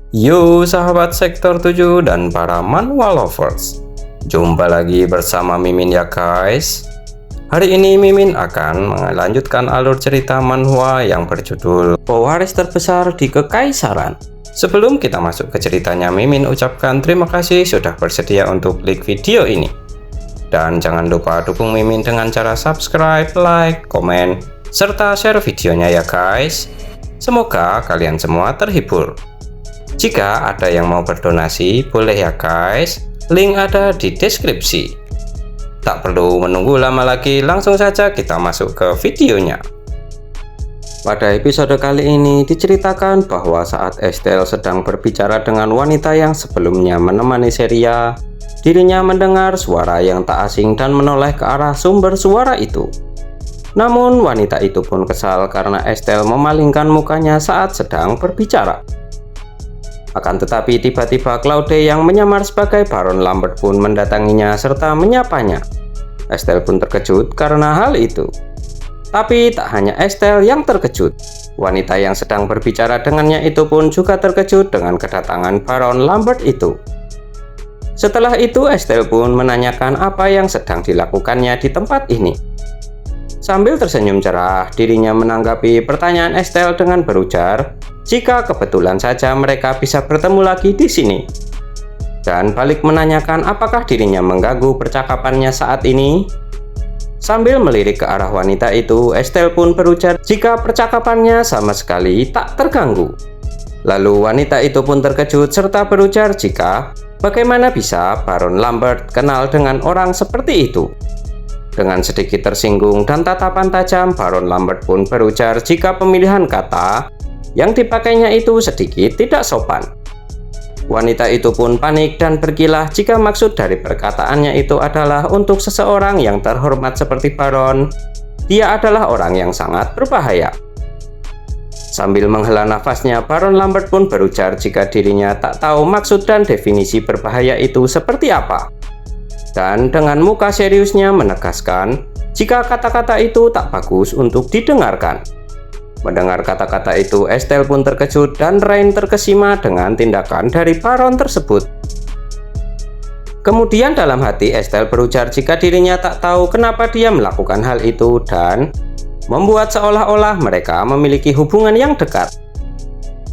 Yo sahabat sektor 7 dan para manhwa lovers, jumpa lagi bersama Mimin ya guys. Hari ini Mimin akan melanjutkan alur cerita manhwa yang berjudul Pewaris Terbesar di Kekaisaran. Sebelum kita masuk ke ceritanya, Mimin ucapkan terima kasih sudah bersedia untuk klik video ini. Dan jangan lupa dukung Mimin dengan cara subscribe, like, komen, serta share videonya ya guys. Semoga kalian semua terhibur. Jika ada yang mau berdonasi, boleh ya guys, link ada di deskripsi. Tak perlu menunggu lama lagi, langsung saja kita masuk ke videonya. Pada episode kali ini diceritakan bahwa saat Estelle sedang berbicara dengan wanita yang sebelumnya menemani Seria, dirinya mendengar suara yang tak asing dan menoleh ke arah sumber suara itu. Namun wanita itu pun kesal karena Estelle memalingkan mukanya saat sedang berbicara. Akan tetapi tiba-tiba Claude yang menyamar sebagai Baron Lambert pun mendatanginya serta menyapanya. Estelle pun terkejut karena hal itu. Tapi tak hanya Estelle yang terkejut. Wanita yang sedang berbicara dengannya itu pun juga terkejut dengan kedatangan Baron Lambert itu. Setelah itu Estelle pun menanyakan apa yang sedang dilakukannya di tempat ini. Sambil tersenyum cerah, dirinya menanggapi pertanyaan Estelle dengan berujar, jika kebetulan saja mereka bisa bertemu lagi di sini. Dan balik menanyakan apakah dirinya mengganggu percakapannya saat ini. Sambil melirik ke arah wanita itu, Estelle pun berujar jika percakapannya sama sekali tak terganggu. Lalu wanita itu pun terkejut serta berujar jika bagaimana bisa Baron Lambert kenal dengan orang seperti itu. Dengan sedikit tersinggung dan tatapan tajam, Baron Lambert pun berujar jika pemilihan kata yang dipakainya itu sedikit tidak sopan. Wanita itu pun panik dan berkilah jika maksud dari perkataannya itu adalah untuk seseorang yang terhormat seperti Baron. Dia adalah orang yang sangat berbahaya. Sambil menghela nafasnya, Baron Lambert pun berujar jika dirinya tak tahu maksud dan definisi berbahaya itu seperti apa. Dan dengan muka seriusnya menegaskan jika kata-kata itu tak bagus untuk didengarkan. Mendengar kata-kata itu, Estelle pun terkejut dan Rain terkesima dengan tindakan dari Baron tersebut. Kemudian dalam hati Estelle berujar jika dirinya tak tahu kenapa dia melakukan hal itu dan membuat seolah-olah mereka memiliki hubungan yang dekat.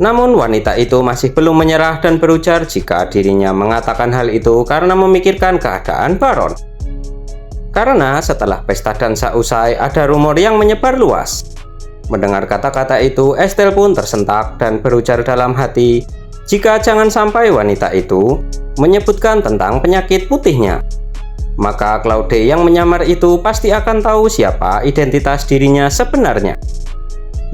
Namun wanita itu masih belum menyerah dan berujar jika dirinya mengatakan hal itu karena memikirkan keadaan Baron. Karena setelah pesta dansa usai, ada rumor yang menyebar luas. Mendengar kata-kata itu, Estelle pun tersentak dan berujar dalam hati jika jangan sampai wanita itu menyebutkan tentang penyakit putihnya. Maka Claude yang menyamar itu pasti akan tahu siapa identitas dirinya sebenarnya.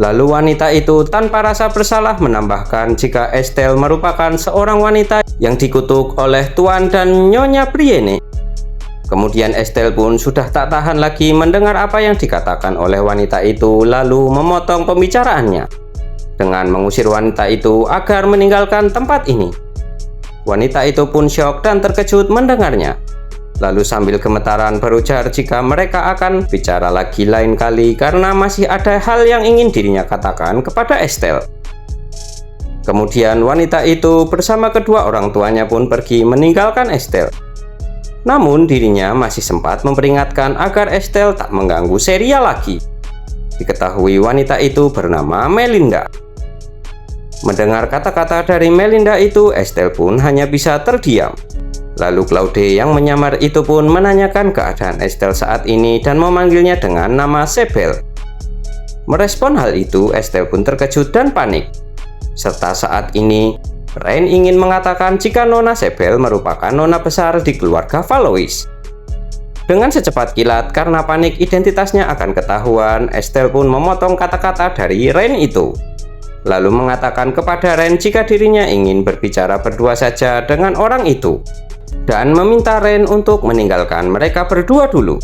Lalu wanita itu tanpa rasa bersalah menambahkan jika Estelle merupakan seorang wanita yang dikutuk oleh Tuan dan Nyonya Brienne. Kemudian Estelle pun sudah tak tahan lagi mendengar apa yang dikatakan oleh wanita itu, lalu memotong pembicaraannya dengan mengusir wanita itu agar meninggalkan tempat ini. Wanita itu pun syok dan terkejut mendengarnya. Lalu sambil gemetaran berujar jika mereka akan bicara lagi lain kali karena masih ada hal yang ingin dirinya katakan kepada Estelle. Kemudian wanita itu bersama kedua orang tuanya pun pergi meninggalkan Estelle. Namun dirinya masih sempat memperingatkan agar Estelle tak mengganggu Seria lagi. Diketahui wanita itu bernama Melinda. Mendengar kata-kata dari Melinda itu, Estelle pun hanya bisa terdiam. Lalu Claude yang menyamar itu pun menanyakan keadaan Estelle saat ini dan memanggilnya dengan nama Sebel. Merespon hal itu, Estelle pun terkejut dan panik. Serta saat ini, Rain ingin mengatakan jika Nona Sebel merupakan nona besar di keluarga Valois. Dengan secepat kilat karena panik identitasnya akan ketahuan, Estelle pun memotong kata-kata dari Rain itu. Lalu mengatakan kepada Rain jika dirinya ingin berbicara berdua saja dengan orang itu. Dan meminta Rain untuk meninggalkan mereka berdua dulu.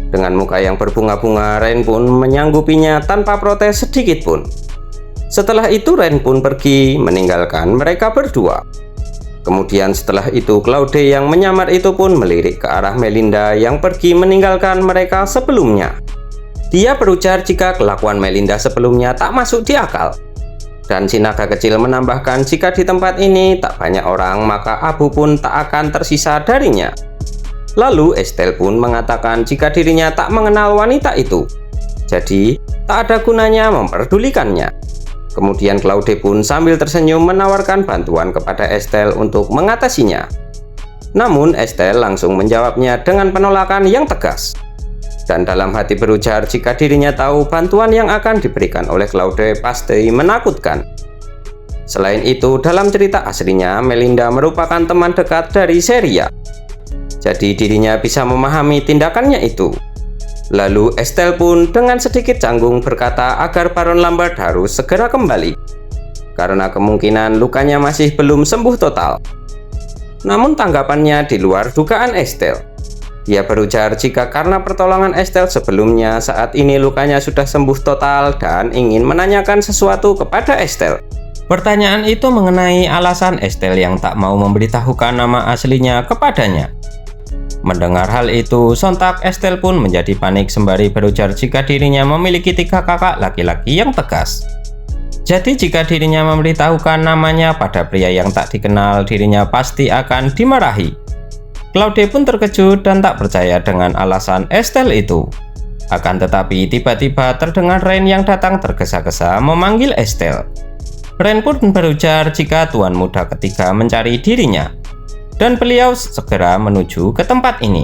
Dengan muka yang berbunga-bunga, Rain pun menyanggupinya tanpa protes sedikit pun. Setelah itu Rain pun pergi meninggalkan mereka berdua. Kemudian setelah itu Claude yang menyamar itu pun melirik ke arah Melinda yang pergi meninggalkan mereka sebelumnya. Dia berujar jika kelakuan Melinda sebelumnya tak masuk di akal. Dan si naga kecil menambahkan jika di tempat ini tak banyak orang maka abu pun tak akan tersisa darinya. Lalu Estelle pun mengatakan jika dirinya tak mengenal wanita itu. Jadi tak ada gunanya memperdulikannya. Kemudian Claude pun sambil tersenyum menawarkan bantuan kepada Estelle untuk mengatasinya. Namun Estelle langsung menjawabnya dengan penolakan yang tegas. Dan dalam hati berujar jika dirinya tahu bantuan yang akan diberikan oleh Claude pasti menakutkan. Selain itu, dalam cerita aslinya, Melinda merupakan teman dekat dari Sheria. Jadi dirinya bisa memahami tindakannya itu. Lalu Estelle pun dengan sedikit canggung berkata agar Baron Lambert harus segera kembali, karena kemungkinan lukanya masih belum sembuh total. Namun tanggapannya di luar dugaan Estelle. Dia berujar jika karena pertolongan Estelle sebelumnya saat ini lukanya sudah sembuh total dan ingin menanyakan sesuatu kepada Estelle. Pertanyaan itu mengenai alasan Estelle yang tak mau memberitahukan nama aslinya kepadanya. Mendengar hal itu, sontak Estelle pun menjadi panik sembari berujar jika dirinya memiliki 3 kakak laki-laki yang tegas. Jadi jika dirinya memberitahukan namanya pada pria yang tak dikenal, dirinya pasti akan dimarahi. Claude pun terkejut dan tak percaya dengan alasan Estelle itu. Akan tetapi tiba-tiba terdengar Rain yang datang tergesa-gesa memanggil Estelle. Rain pun berujar jika tuan muda ketiga mencari dirinya, dan beliau segera menuju ke tempat ini.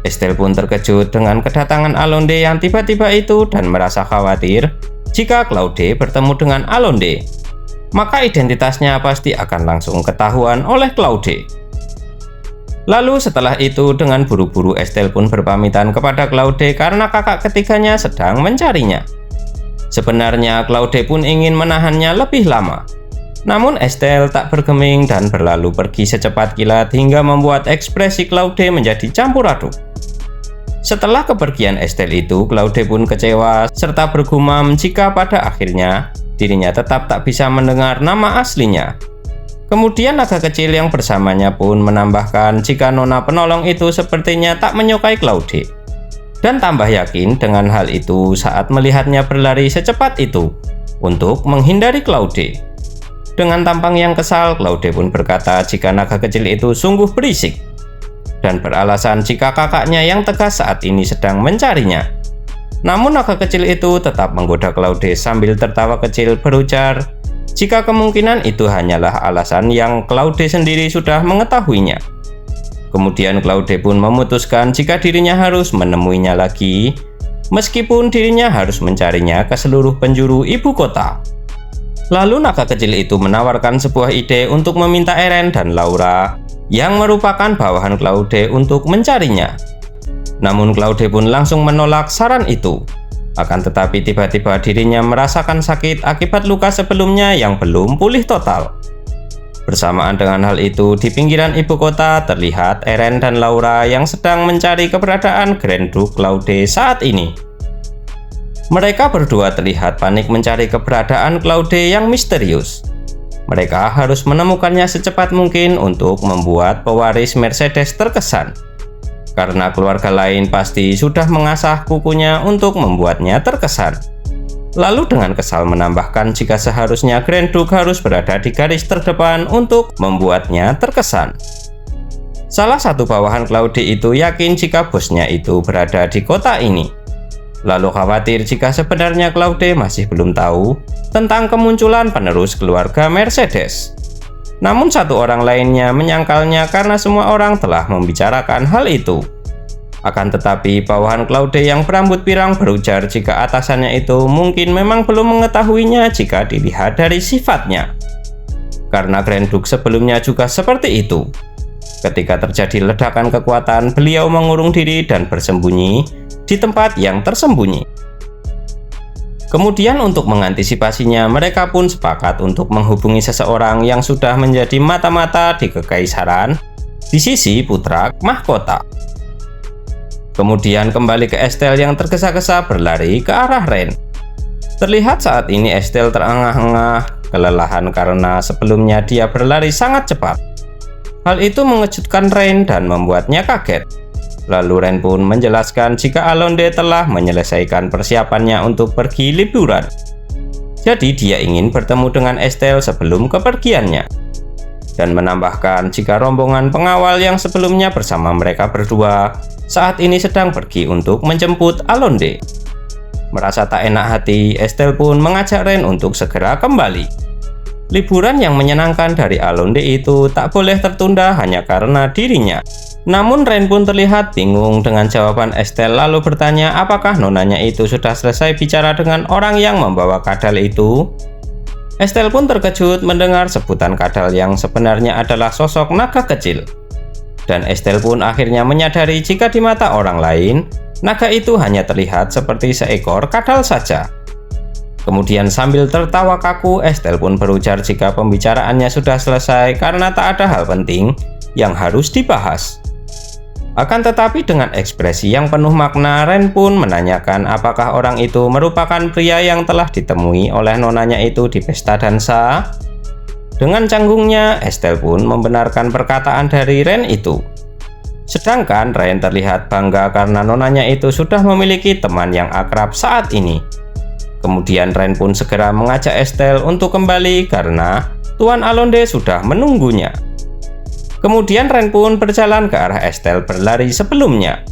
Estelle pun terkejut dengan kedatangan Alonde yang tiba-tiba itu dan merasa khawatir jika Claude bertemu dengan Alonde, maka identitasnya pasti akan langsung ketahuan oleh Claude. Lalu setelah itu dengan buru-buru Estelle pun berpamitan kepada Claude karena kakak ketiganya sedang mencarinya. Sebenarnya Claude pun ingin menahannya lebih lama. Namun Estelle tak bergeming dan berlalu pergi secepat kilat hingga membuat ekspresi Claude menjadi campur aduk. Setelah kepergian Estelle itu, Claude pun kecewa serta bergumam jika pada akhirnya dirinya tetap tak bisa mendengar nama aslinya. Kemudian naga kecil yang bersamanya pun menambahkan jika nona penolong itu sepertinya tak menyukai Claude. Dan tambah yakin dengan hal itu saat melihatnya berlari secepat itu untuk menghindari Claude. Dengan tampang yang kesal, Claude pun berkata jika naga kecil itu sungguh berisik. Dan beralasan jika kakaknya yang tegas saat ini sedang mencarinya. Namun naga kecil itu tetap menggoda Claude sambil tertawa kecil berujar jika kemungkinan itu hanyalah alasan yang Claude sendiri sudah mengetahuinya. Kemudian Claude pun memutuskan jika dirinya harus menemuinya lagi, meskipun dirinya harus mencarinya ke seluruh penjuru ibu kota. Lalu naga kecil itu menawarkan sebuah ide untuk meminta Eren dan Laura, yang merupakan bawahan Claude, untuk mencarinya. Namun Claude pun langsung menolak saran itu. Akan tetapi tiba-tiba dirinya merasakan sakit akibat luka sebelumnya yang belum pulih total. Bersamaan dengan hal itu, di pinggiran ibu kota terlihat Eren dan Laura yang sedang mencari keberadaan Grand Duke Claude saat ini. Mereka berdua terlihat panik mencari keberadaan Claude yang misterius. Mereka harus menemukannya secepat mungkin untuk membuat pewaris Mercedes terkesan. Karena keluarga lain pasti sudah mengasah kukunya untuk membuatnya terkesan. Lalu dengan kesal menambahkan jika seharusnya Grand Duke harus berada di garis terdepan untuk membuatnya terkesan. Salah satu bawahan Claude itu yakin jika bosnya itu berada di kota ini. Lalu khawatir jika sebenarnya Claude masih belum tahu tentang kemunculan penerus keluarga Mercedes. Namun satu orang lainnya menyangkalnya karena semua orang telah membicarakan hal itu. Akan tetapi bawahan Claude yang berambut pirang berujar jika atasannya itu mungkin memang belum mengetahuinya jika dilihat dari sifatnya. Karena Grand Duke sebelumnya juga seperti itu. Ketika terjadi ledakan kekuatan, beliau mengurung diri dan bersembunyi di tempat yang tersembunyi. Kemudian untuk mengantisipasinya, mereka pun sepakat untuk menghubungi seseorang yang sudah menjadi mata-mata di kekaisaran di sisi putra mahkota. Kemudian kembali ke Estelle yang tergesa-gesa berlari ke arah Rain. Terlihat saat ini Estelle terengah-engah, kelelahan karena sebelumnya dia berlari sangat cepat. Hal itu mengejutkan Rain dan membuatnya kaget. Lalu Rain pun menjelaskan jika Alonde telah menyelesaikan persiapannya untuk pergi liburan. Jadi dia ingin bertemu dengan Estelle sebelum kepergiannya. Dan menambahkan jika rombongan pengawal yang sebelumnya bersama mereka berdua saat ini sedang pergi untuk menjemput Alonde. Merasa tak enak hati, Estelle pun mengajak Ren untuk segera kembali. Liburan yang menyenangkan dari Alonde itu tak boleh tertunda hanya karena dirinya. Namun Ren pun terlihat bingung dengan jawaban Estelle, lalu bertanya apakah nonanya itu sudah selesai bicara dengan orang yang membawa kadal itu. Estelle pun terkejut mendengar sebutan kadal yang sebenarnya adalah sosok naga kecil. Dan Estelle pun akhirnya menyadari jika di mata orang lain, naga itu hanya terlihat seperti seekor kadal saja. Kemudian sambil tertawa kaku, Estelle pun berujar jika pembicaraannya sudah selesai karena tak ada hal penting yang harus dibahas. Akan tetapi dengan ekspresi yang penuh makna, Ren pun menanyakan apakah orang itu merupakan pria yang telah ditemui oleh nonanya itu di pesta dansa. Dengan canggungnya, Estelle pun membenarkan perkataan dari Ren itu. Sedangkan Ren terlihat bangga karena nonanya itu sudah memiliki teman yang akrab saat ini. Kemudian Ren pun segera mengajak Estelle untuk kembali karena Tuan Alonde sudah menunggunya. Kemudian Ren pun berjalan ke arah Estelle berlari sebelumnya.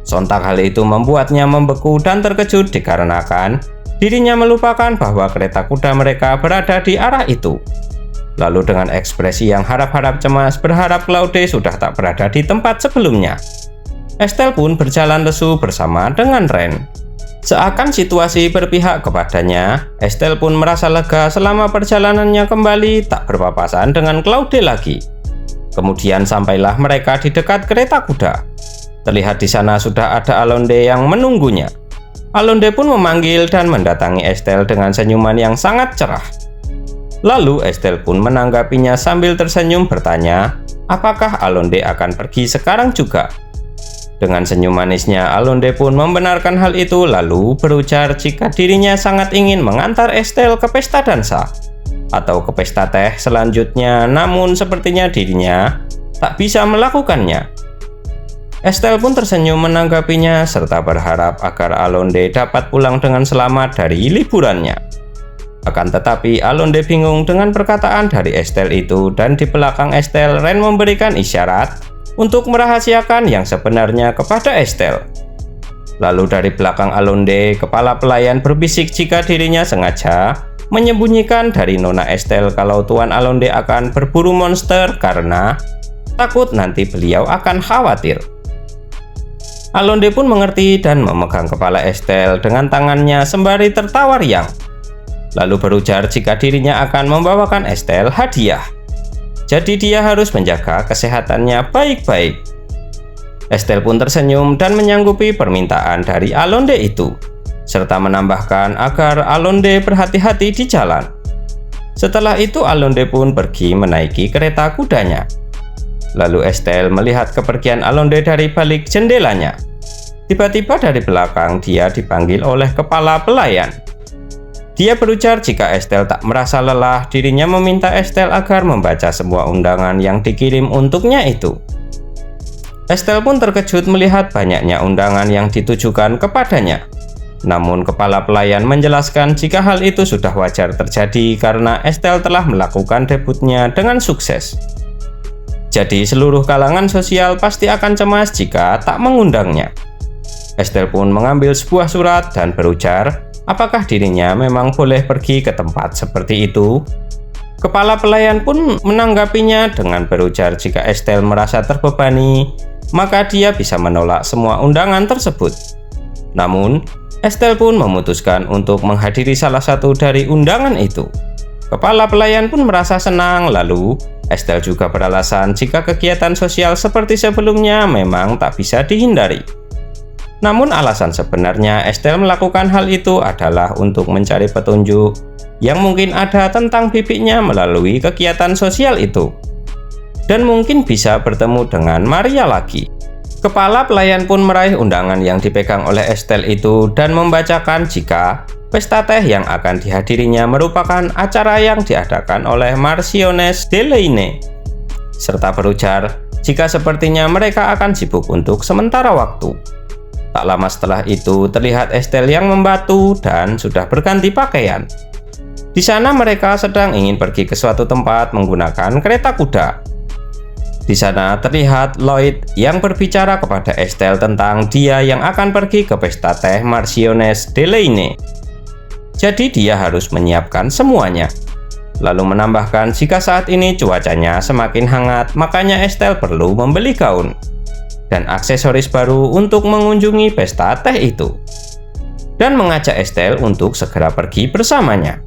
Sontak hal itu membuatnya membeku dan terkejut dikarenakan dirinya melupakan bahwa kereta kuda mereka berada di arah itu. Lalu dengan ekspresi yang harap-harap cemas berharap Claude sudah tak berada di tempat sebelumnya. Estelle pun berjalan lesu bersama dengan Ren. Seakan situasi berpihak kepadanya, Estelle pun merasa lega selama perjalanannya kembali tak berpapasan dengan Claude lagi. Kemudian sampailah mereka di dekat kereta kuda. Terlihat di sana sudah ada Alonde yang menunggunya. Alonde pun memanggil dan mendatangi Estelle dengan senyuman yang sangat cerah. Lalu Estelle pun menanggapinya sambil tersenyum bertanya, apakah Alonde akan pergi sekarang juga? Dengan senyum manisnya, Alonde pun membenarkan hal itu lalu berujar jika dirinya sangat ingin mengantar Estelle ke pesta dansa atau ke pesta teh selanjutnya, namun sepertinya dirinya tak bisa melakukannya. Estelle pun tersenyum menanggapinya serta berharap agar Alonde dapat pulang dengan selamat dari liburannya. Akan tetapi Alonde bingung dengan perkataan dari Estelle itu dan di belakang Estelle, Ren memberikan isyarat untuk merahasiakan yang sebenarnya kepada Estelle. Lalu dari belakang Alonde, kepala pelayan berbisik jika dirinya sengaja menyembunyikan dari Nona Estelle kalau Tuan Alonde akan berburu monster karena takut nanti beliau akan khawatir. Alonde pun mengerti dan memegang kepala Estelle dengan tangannya sembari tertawa riang. Lalu berujar jika dirinya akan membawakan Estelle hadiah. Jadi dia harus menjaga kesehatannya baik-baik. Estelle pun tersenyum dan menyanggupi permintaan dari Alonde itu, serta menambahkan agar Alonde berhati-hati di jalan. Setelah itu Alonde pun pergi menaiki kereta kudanya. Lalu Estelle melihat kepergian Alonde dari balik jendelanya. Tiba-tiba dari belakang dia dipanggil oleh kepala pelayan. Dia berujar jika Estelle tak merasa lelah, dirinya meminta Estelle agar membaca semua undangan yang dikirim untuknya itu. Estelle pun terkejut melihat banyaknya undangan yang ditujukan kepadanya. Namun kepala pelayan menjelaskan jika hal itu sudah wajar terjadi karena Estelle telah melakukan debutnya dengan sukses. Jadi seluruh kalangan sosial pasti akan cemas jika tak mengundangnya. Estelle pun mengambil sebuah surat dan berujar apakah dirinya memang boleh pergi ke tempat seperti itu. Kepala pelayan pun menanggapinya dengan berujar jika Estelle merasa terbebani, maka dia bisa menolak semua undangan tersebut. Namun, Estelle pun memutuskan untuk menghadiri salah satu dari undangan itu. Kepala pelayan pun merasa senang, lalu Estelle juga beralasan jika kegiatan sosial seperti sebelumnya memang tak bisa dihindari. Namun alasan sebenarnya Estelle melakukan hal itu adalah untuk mencari petunjuk yang mungkin ada tentang bibinya melalui kegiatan sosial itu. Dan mungkin bisa bertemu dengan Maria lagi. Kepala pelayan pun meraih undangan yang dipegang oleh Estelle itu dan membacakan jika pesta teh yang akan dihadirinya merupakan acara yang diadakan oleh Marchioness Delaine. Serta berujar jika sepertinya mereka akan sibuk untuk sementara waktu. Tak lama setelah itu terlihat Estelle yang membatu dan sudah berganti pakaian. Di sana mereka sedang ingin pergi ke suatu tempat menggunakan kereta kuda. Di sana terlihat Lloyd yang berbicara kepada Estelle tentang dia yang akan pergi ke pesta teh Marchioness Delaney. Jadi dia harus menyiapkan semuanya. Lalu menambahkan jika saat ini cuacanya semakin hangat, makanya Estelle perlu membeli gaun dan aksesoris baru untuk mengunjungi pesta teh itu. Dan mengajak Estelle untuk segera pergi bersamanya.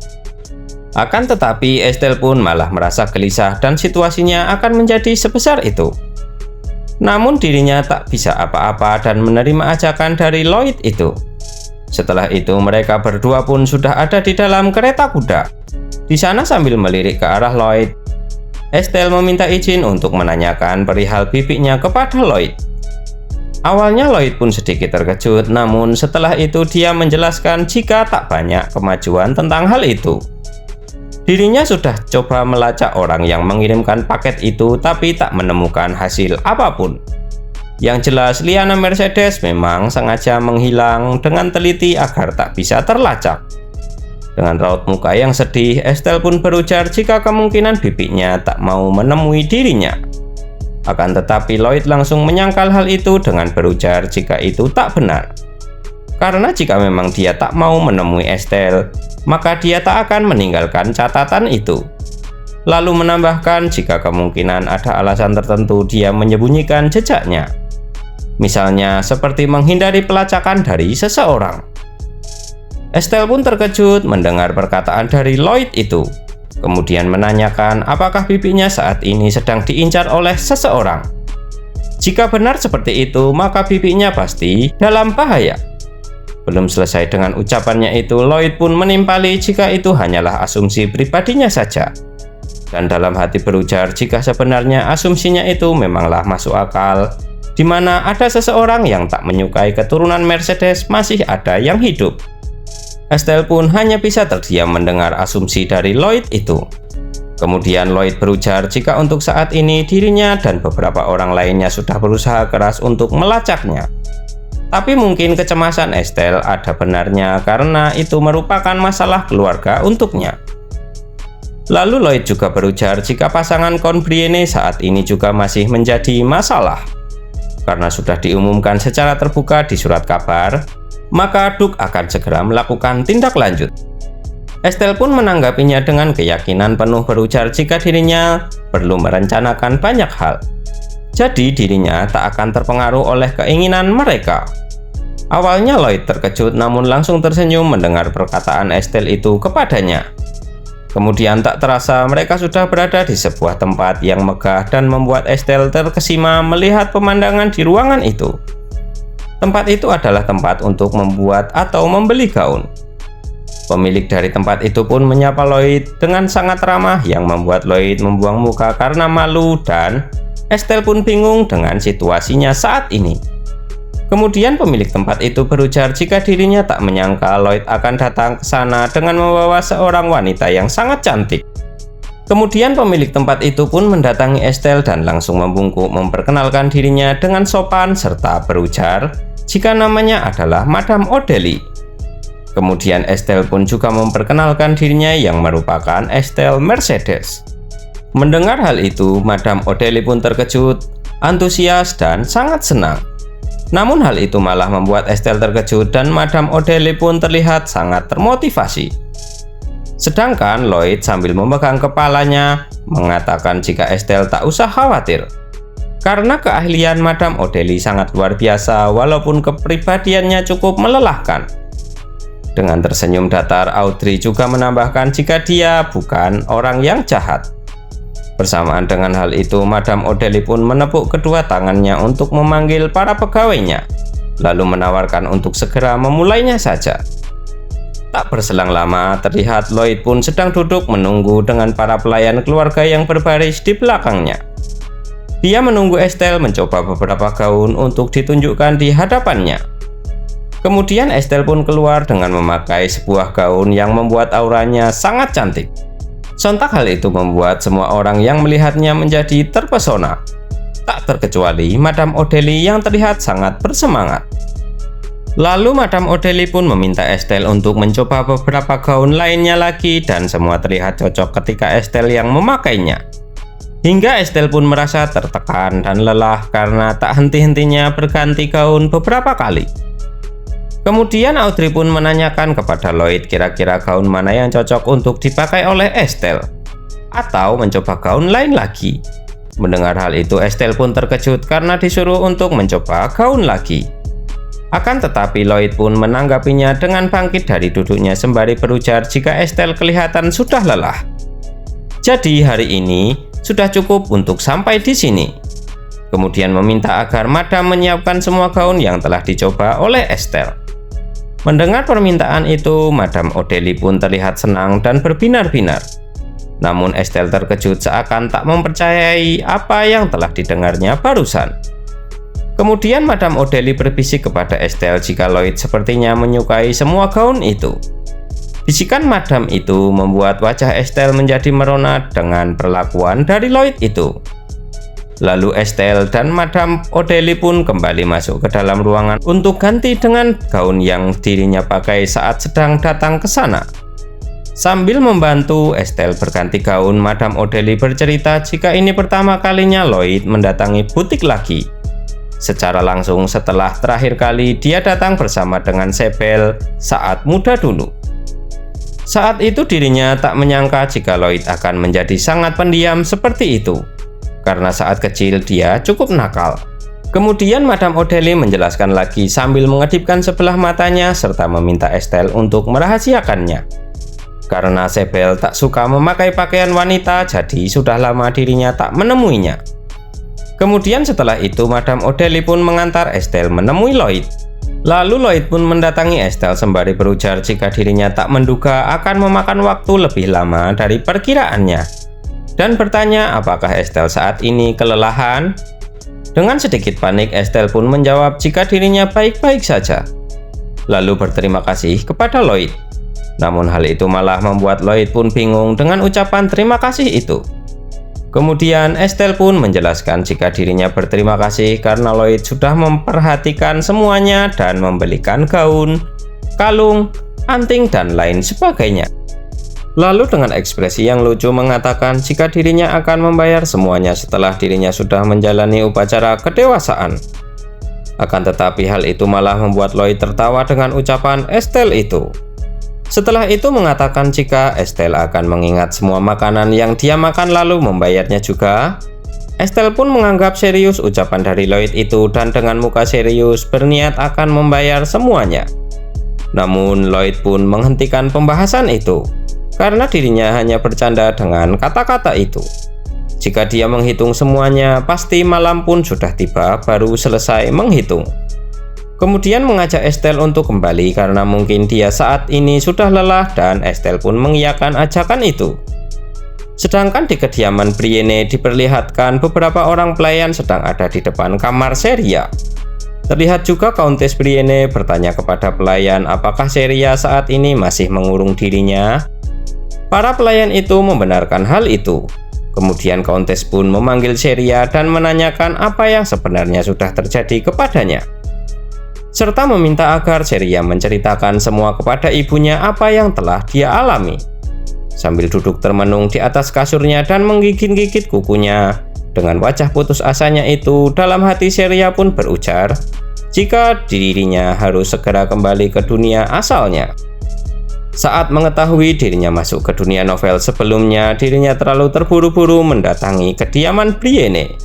Akan tetapi Estelle pun malah merasa gelisah dan situasinya akan menjadi sebesar itu. Namun dirinya tak bisa apa-apa dan menerima ajakan dari Lloyd itu. Setelah itu mereka berdua pun sudah ada di dalam kereta kuda. Di sana sambil melirik ke arah Lloyd, Estelle meminta izin untuk menanyakan perihal bibinya kepada Lloyd. Awalnya Lloyd pun sedikit terkejut, namun setelah itu dia menjelaskan jika tak banyak kemajuan tentang hal itu. Dirinya sudah coba melacak orang yang mengirimkan paket itu tapi tak menemukan hasil apapun. Yang jelas Liana Mercedes memang sengaja menghilang dengan teliti agar tak bisa terlacak. Dengan raut muka yang sedih, Estelle pun berujar jika kemungkinan bibinya tak mau menemui dirinya. Akan tetapi Lloyd langsung menyangkal hal itu dengan berujar jika itu tak benar. Karena jika memang dia tak mau menemui Estelle, maka dia tak akan meninggalkan catatan itu. Lalu menambahkan jika kemungkinan ada alasan tertentu dia menyembunyikan jejaknya. Misalnya seperti menghindari pelacakan dari seseorang. Estelle pun terkejut mendengar perkataan dari Lloyd itu. Kemudian menanyakan apakah bibinya saat ini sedang diincar oleh seseorang. Jika benar seperti itu, maka bibinya pasti dalam bahaya. Belum selesai dengan ucapannya itu, Lloyd pun menimpali jika itu hanyalah asumsi pribadinya saja. Dan dalam hati berujar jika sebenarnya asumsinya itu memanglah masuk akal, di mana ada seseorang yang tak menyukai keturunan Mercedes masih ada yang hidup. Estelle pun hanya bisa terdiam mendengar asumsi dari Lloyd itu. Kemudian Lloyd berujar jika untuk saat ini dirinya dan beberapa orang lainnya sudah berusaha keras untuk melacaknya. Tapi mungkin kecemasan Estelle ada benarnya karena itu merupakan masalah keluarga untuknya. Lalu Lloyd juga berujar jika pasangan Conbriene saat ini juga masih menjadi masalah. Karena sudah diumumkan secara terbuka di surat kabar, maka Duke akan segera melakukan tindak lanjut. Estelle pun menanggapinya dengan keyakinan penuh berujar jika dirinya perlu merencanakan banyak hal. Jadi dirinya tak akan terpengaruh oleh keinginan mereka. Awalnya Lloyd terkejut namun langsung tersenyum mendengar perkataan Estelle itu kepadanya. Kemudian tak terasa mereka sudah berada di sebuah tempat yang megah dan membuat Estelle terkesima melihat pemandangan di ruangan itu. Tempat itu adalah tempat untuk membuat atau membeli gaun. Pemilik dari tempat itu pun menyapa Lloyd dengan sangat ramah yang membuat Lloyd membuang muka karena malu dan Estelle pun bingung dengan situasinya saat ini. Kemudian pemilik tempat itu berujar jika dirinya tak menyangka Lloyd akan datang ke sana dengan membawa seorang wanita yang sangat cantik. Kemudian pemilik tempat itu pun mendatangi Estelle dan langsung membungkuk memperkenalkan dirinya dengan sopan serta berujar jika namanya adalah Madame Odeli. Kemudian Estelle pun juga memperkenalkan dirinya yang merupakan Estelle Mercedes. Mendengar hal itu, Madame Odeli pun terkejut, antusias dan sangat senang. Namun hal itu malah membuat Estelle terkejut dan Madame Odeli pun terlihat sangat termotivasi. Sedangkan Lloyd sambil memegang kepalanya mengatakan jika Estelle tak usah khawatir. Karena keahlian Madame Odeli sangat luar biasa walaupun kepribadiannya cukup melelahkan. Dengan tersenyum datar, Audrey juga menambahkan jika dia bukan orang yang jahat. Bersamaan dengan hal itu, Madame Odeli pun menepuk kedua tangannya untuk memanggil para pegawainya, lalu menawarkan untuk segera memulainya saja. Tak berselang lama, terlihat Lloyd pun sedang duduk menunggu dengan para pelayan keluarga yang berbaris di belakangnya. Dia menunggu Estelle mencoba beberapa gaun untuk ditunjukkan di hadapannya. Kemudian Estelle pun keluar dengan memakai sebuah gaun yang membuat auranya sangat cantik. Sontak hal itu membuat semua orang yang melihatnya menjadi terpesona. Tak terkecuali Madame Odeli yang terlihat sangat bersemangat. Lalu Madame Odeli pun meminta Estelle untuk mencoba beberapa gaun lainnya lagi dan semua terlihat cocok ketika Estelle yang memakainya. Hingga Estelle pun merasa tertekan dan lelah karena tak henti-hentinya berganti gaun beberapa kali. Kemudian Audrey pun menanyakan kepada Lloyd kira-kira gaun mana yang cocok untuk dipakai oleh Estelle, atau mencoba gaun lain lagi. Mendengar hal itu, Estelle pun terkejut karena disuruh untuk mencoba gaun lagi. Akan tetapi Lloyd pun menanggapinya dengan bangkit dari duduknya sembari berujar jika Estelle kelihatan sudah lelah. Jadi hari ini sudah cukup untuk sampai di sini. Kemudian meminta agar Madame menyiapkan semua gaun yang telah dicoba oleh Estelle. Mendengar permintaan itu, Madame Odeli pun terlihat senang dan berbinar-binar. Namun Estelle terkejut seakan tak mempercayai apa yang telah didengarnya barusan. Kemudian Madame Odeli berbisik kepada Estelle jika Lloyd sepertinya menyukai semua gaun itu. Bisikan Madame itu membuat wajah Estelle menjadi merona dengan perlakuan dari Lloyd itu. Lalu Estelle dan Madame Odeli pun kembali masuk ke dalam ruangan untuk ganti dengan gaun yang dirinya pakai saat sedang datang ke sana. Sambil membantu Estelle berganti gaun, Madame Odeli bercerita jika ini pertama kalinya Lloyd mendatangi butik lagi. Secara langsung setelah terakhir kali dia datang bersama dengan Sebel saat muda dulu. Saat itu dirinya tak menyangka jika Lloyd akan menjadi sangat pendiam seperti itu, karena saat kecil dia cukup nakal. Kemudian Madame Odeli menjelaskan lagi sambil mengedipkan sebelah matanya serta meminta Estelle untuk merahasiakannya. Karena Sebel tak suka memakai pakaian wanita, jadi sudah lama dirinya tak menemuinya. Kemudian setelah itu Madame Odeli pun mengantar Estelle menemui Lloyd. Lalu Lloyd pun mendatangi Estelle sembari berujar jika dirinya tak menduga akan memakan waktu lebih lama dari perkiraannya, dan bertanya apakah Estelle saat ini kelelahan. Dengan sedikit panik Estelle pun menjawab jika dirinya baik-baik saja, lalu berterima kasih kepada Lloyd. Namun hal itu malah membuat Lloyd pun bingung dengan ucapan terima kasih itu. Kemudian Estelle pun menjelaskan jika dirinya berterima kasih karena Lloyd sudah memperhatikan semuanya dan membelikan gaun, kalung, anting, dan lain sebagainya. Lalu dengan ekspresi yang lucu mengatakan jika dirinya akan membayar semuanya setelah dirinya sudah menjalani upacara kedewasaan. Akan tetapi hal itu malah membuat Lloyd tertawa dengan ucapan Estelle itu. Setelah itu mengatakan jika Estelle akan mengingat semua makanan yang dia makan lalu membayarnya juga. Estelle pun menganggap serius ucapan dari Lloyd itu dan dengan muka serius berniat akan membayar semuanya. Namun Lloyd pun menghentikan pembahasan itu karena dirinya hanya bercanda dengan kata-kata itu. Jika dia menghitung semuanya, pasti malam pun sudah tiba baru selesai menghitung. Kemudian mengajak Estelle untuk kembali karena mungkin dia saat ini sudah lelah dan Estelle pun mengiyakan ajakan itu. Sedangkan di kediaman Brienne diperlihatkan beberapa orang pelayan sedang ada di depan kamar Seria. Terlihat juga Countess Brienne bertanya kepada pelayan apakah Seria saat ini masih mengurung dirinya. Para pelayan itu membenarkan hal itu. Kemudian Countess pun memanggil Seria dan menanyakan apa yang sebenarnya sudah terjadi kepadanya, serta meminta agar Seria menceritakan semua kepada ibunya apa yang telah dia alami. Sambil duduk termenung di atas kasurnya dan menggigit-gigit kukunya, dengan wajah putus asanya itu, dalam hati Seria pun berujar jika dirinya harus segera kembali ke dunia asalnya. Saat mengetahui dirinya masuk ke dunia novel sebelumnya, dirinya terlalu terburu-buru mendatangi kediaman Brienne.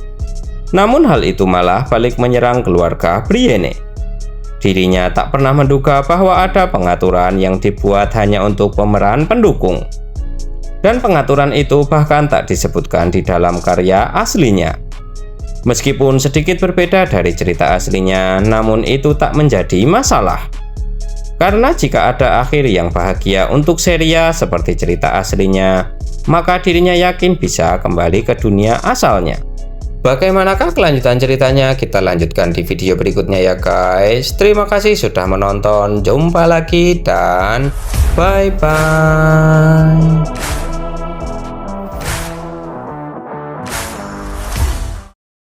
Namun hal itu malah balik menyerang keluarga Brienne. Dirinya tak pernah menduga bahwa ada pengaturan yang dibuat hanya untuk pemeran pendukung. Dan pengaturan itu bahkan tak disebutkan di dalam karya aslinya. Meskipun sedikit berbeda dari cerita aslinya, namun itu tak menjadi masalah. Karena jika ada akhir yang bahagia untuk Seria seperti cerita aslinya, maka dirinya yakin bisa kembali ke dunia asalnya. Bagaimanakah kelanjutan ceritanya? Kita lanjutkan di video berikutnya ya guys. Terima kasih sudah menonton. Jumpa lagi dan bye-bye.